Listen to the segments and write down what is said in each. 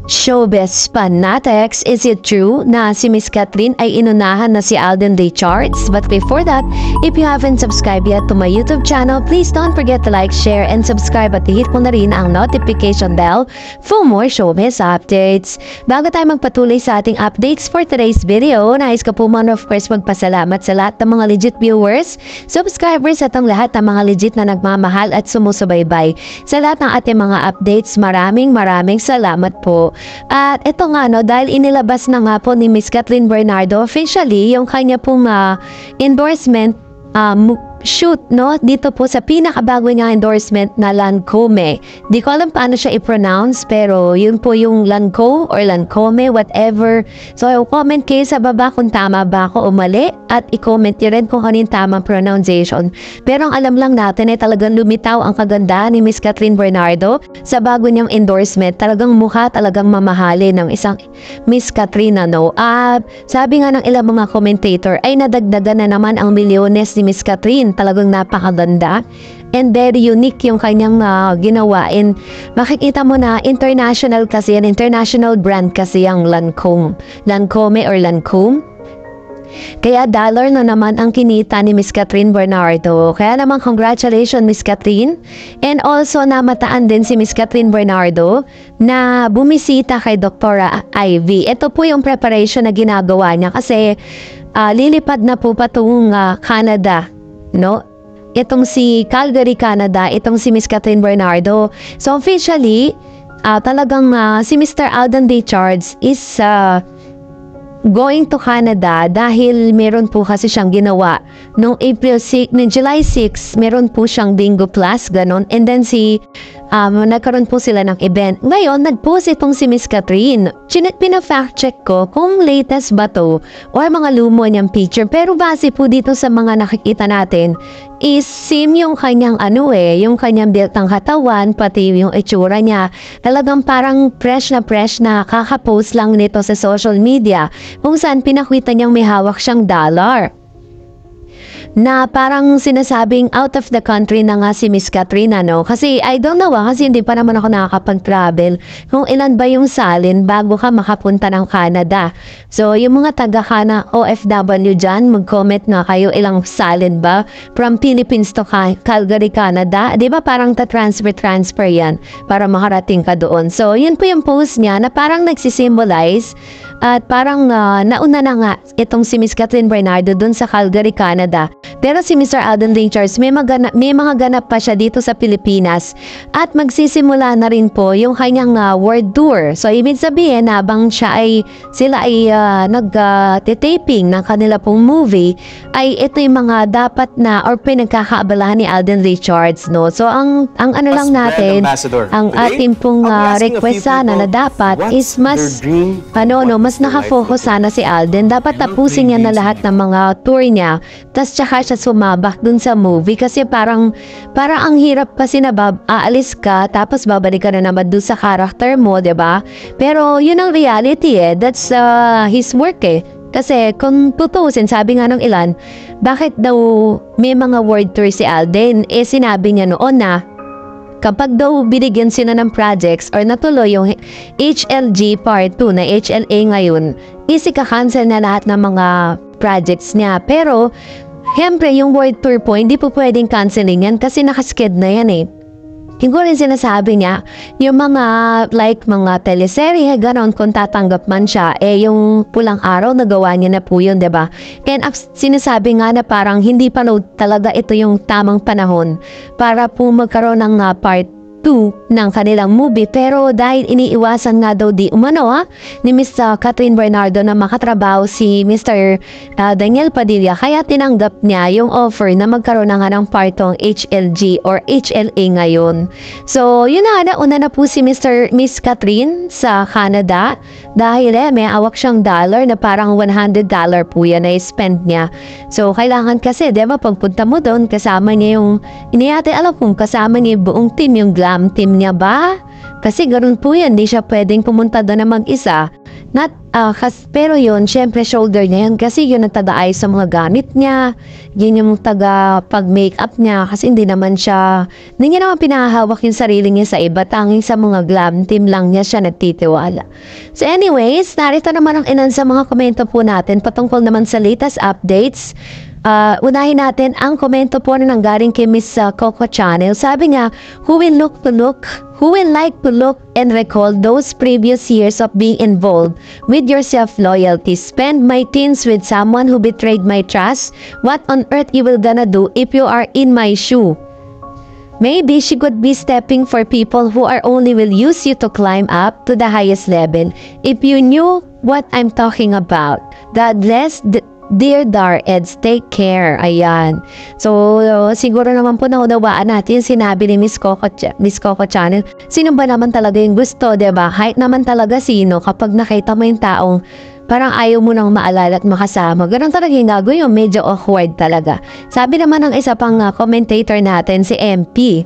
Showbiz Fanatics, is it true na si Miss Catherine ay inunahan na si Alden Richards? But before that, if you haven't subscribed yet to my YouTube channel, please don't forget to like, share, and subscribe at hit mo na rin ang notification bell for more showbiz updates. Bago tayo magpatuloy sa ating updates for today's video, nais ko po man of course magpasalamat sa lahat ng mga legit viewers, subscribers at ang lahat ng mga legit na nagmamahal at sumusubaybay. Sa lahat ng ating mga updates, maraming salamat po. At ito nga dahil inilabas na nga po ni Miss Catherine Bernardo officially yung kanya pong endorsement shoot dito po sa pinakabago nga endorsement na Lancome. Di ko alam paano siya i-pronounce pero yun po yung Lanco or Lancome, whatever. So comment kayo sa baba kung tama ba ako o mali at i-comment nyo rin kung ano yung tamang pronunciation. Pero ang alam lang natin ay talagang lumitaw ang kagandahan ni Miss Catherine Bernardo sa bago niyang endorsement. Talagang mukha talagang mamahali ng isang Miss Catherine sabi nga ng ilang mga commentator ay nadagdagan na naman ang milyones ni Miss Catherine. Talagang napakaganda and very unique yung kanyang ginawa, and makikita mo na international kasi yan, international brand kasi ang Lancome or Lancome. Kaya dollar na naman ang kinita ni Miss Catherine Bernardo. Kaya naman congratulations Miss Catherine. And also namataan din si Miss Catherine Bernardo na bumisita kay Dr. Ivy. Ito po yung preparation na ginagawa niya kasi lilipad na po patungong Canada. Itong si Calgary, Canada, itong si Miss Catherine Bernardo. So officially, talagang si Mr. Alden Richards is going to Canada dahil meron po kasi siyang ginawa. Noong July 6, meron po siyang Bingo Plus, ganon. And then nagkaroon po sila ng event. Ngayon, nag-post itong si Miss Catherine. Pina-fact check ko kung latest ba to or mga lumo niyang picture. Pero base po dito sa mga nakikita natin, is same yung kanyang yung kanyang built ng katawan, pati yung itsura niya. Talagang parang fresh na kakapost lang nito sa social media kung saan pinakita niyang may hawak siyang dollar. Na parang sinasabing out of the country na nga si Miss Catherine, kasi I don't know kasi hindi pa naman ako nakakapag-travel kung ilan ba yung salin bago ka makapunta ng Canada. So yung mga taga-Canada OFW dyan, mag-comment nga kayo ilang salin ba from Philippines to Calgary, Canada. Di ba parang transfer yan para makarating ka doon. So yun po yung post niya na parang nagsisimbolize at parang nauna na nga itong si Miss Catherine Bernardo dun sa Calgary, Canada. Pero si Mr. Alden Richards may mga ganap pa siya dito sa Pilipinas at magsisimula na rin po yung kanyang world tour. So ibig sabihin habang sila ay nag-taping ng kanila pong movie ay ito yung mga dapat na or pinagkakaabalahan ni Alden Richards. So ang ano lang natin, ang ating pong request sana na dapat is mas nakafocus sana si Alden. Dapat tapusin niya na lahat ng mga tour niya. Tas tsaka siya sumabak dun sa movie kasi parang ang hirap kasi na aalis ka tapos babalik ka na naman dun sa character mo, diba? Pero yun ang reality that's his work Kasi kung tutusin, sabi nga ng ilan, bakit daw may mga world tour si Alden? Sinabi niya noon na kapag daw binigyan sila ng projects or natuloy yung HLG Part 2 na HLA ngayon, ika-cancel na lahat ng mga projects niya. Pero siyempre, yung world tour po, hindi po pwedeng canceling yan kasi nakasked na yan Siguro rin sinasabi niya, yung mga mga teleserye, ganon, kung tatanggap man siya, yung Pulang Araw, nagawa niya na po yun, diba? And sinasabi nga na parang hindi pa talaga ito yung tamang panahon para po magkaroon ng part 2 ng kanilang movie. Pero dahil iniiwasan nga daw ni Miss Catherine Bernardo na makatrabaho si Mr. Daniel Padilla, kaya tinanggap niya yung offer na magkaroon na nga ng part 2 HLG or HLA ngayon. So yun nauna na po si Miss Catherine sa Canada dahil may awak siyang dollar na parang $100 po yan na spend niya. So kailangan kasi diba pagpunta mo doon kasama niya yung alam kong kasama niya yung buong team, yung team niya ba? Kasi ganoon po yan, hindi siya pwedeng pumunta doon na mag-isa. Pero yun, syempre shoulder niya yun kasi yun ang taga-ayos sa mga gamit niya. Yun yung taga-pag-makeup niya kasi hindi niya naman pinahawak yung sarili niya sa iba. Tanging sa mga glam team lang niya siya nagtitiwala. So anyways, narito naman ang ilan sa mga komento po natin patungkol naman sa latest updates. Unahin natin ang komento po na nanggaling kay Miss Coco Channel. Sabi niya, who will like to look and recall those previous years of being involved with your self-loyalty? Spend my teens with someone who betrayed my trust? What on earth you will gonna do if you are in my shoe? Maybe she could be stepping for people who are only will use you to climb up to the highest level. If you knew what I'm talking about. God bless, dear Dareds, take care. Ayan. So, siguro naman po naunawaan natin sinabi ni Miss Coco Channel. Sino ba naman talaga yung gusto, diba? Kahit naman talaga sino, kapag nakita mo yung taong parang ayaw mo nang maalala at makasama. Ganun talaga yung gagawin yung medyo awkward talaga. Sabi naman ng isa pang commentator natin, si MP.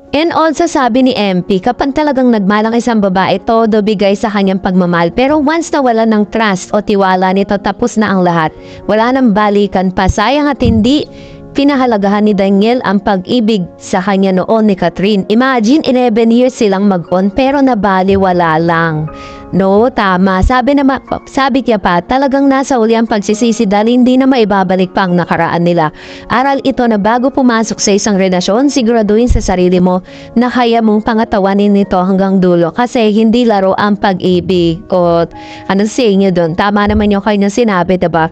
And also sabi ni MP, kapag talagang nagmalang isang babae, todo bigay sa kanyang pagmamahal. Pero once na wala ng trust o tiwala nito, tapos na ang lahat. Wala nang balikan pa. Sayang at hindi pinahalagahan ni Daniel ang pag-ibig sa kanya noon ni Catherine. Imagine, 11 years silang mag-on pero nabaliwala lang. No, tama. Sabi niya pa, talagang nasa uli ang pagsisisi dahil hindi na maibabalik pa ang nakaraan nila. Aral ito na bago pumasok sa isang relasyon, siguraduhin sa sarili mo na kaya mong pangatawanin nito hanggang dulo kasi hindi laro ang pag-ibig. O anong say niyo doon? Tama naman yung kanyang sinabi, diba?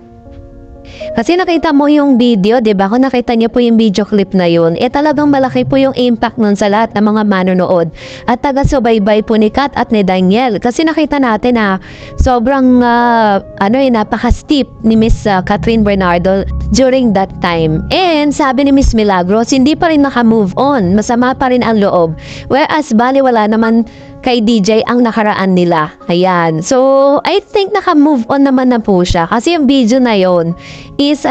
Kasi nakita mo yung video, diba? Kung nakita niyo po yung video clip na yun, talagang malaki po yung impact nun sa lahat ng mga manonood. At taga-subaybay po ni Kat at ni Daniel. Kasi nakita natin na sobrang, napaka-steep ni Miss Catherine Bernardo during that time. And sabi ni Miss Milagros, hindi pa rin naka-move on. Masama pa rin ang loob. Whereas, baliwala naman kay DJ ang nakaraan nila. Ayan. So, I think naka-move on naman na po siya. Kasi yung video na yon is,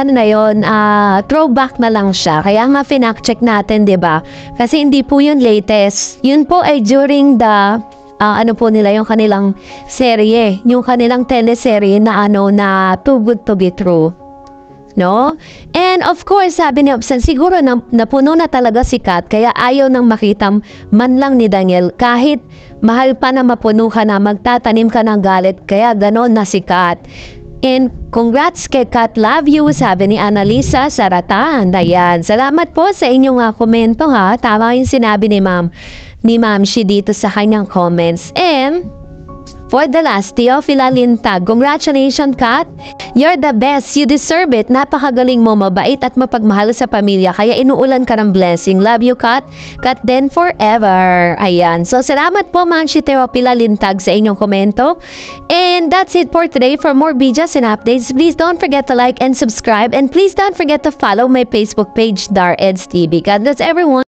throwback na lang siya. Kaya nga, finact-check natin, diba? Kasi hindi po yung latest. Yun po ay during the, yung kanilang serye. Yung kanilang teleserye na na Too Good To Be True. No? And of course, sabi ni Obsan, siguro napuno na talaga si Kat, kaya ayaw nang makita man lang ni Daniel, kahit mahal pa na mapuno ka na, magtatanim ka ng galit, kaya ganon na si Kat. And congrats kay Kat, love you, sabi ni Annalisa Saratan. Ayan, salamat po sa inyong komento ha, tama yung sinabi ni Ma'am Shi dito sa kanyang comments. And for the last, Teofila Lintag, congratulations, Kat. You're the best. You deserve it. Napakagaling mo, mabait at mapagmahal sa pamilya. Kaya inuulan ka ng blessing. Love you, Kat. Kat then forever. Ayan. So, salamat po, Ma'am Teofila Lintag sa inyong komento. And that's it for today. For more videos and updates, please don't forget to like and subscribe. And please don't forget to follow my Facebook page, Dareds TV. God bless everyone.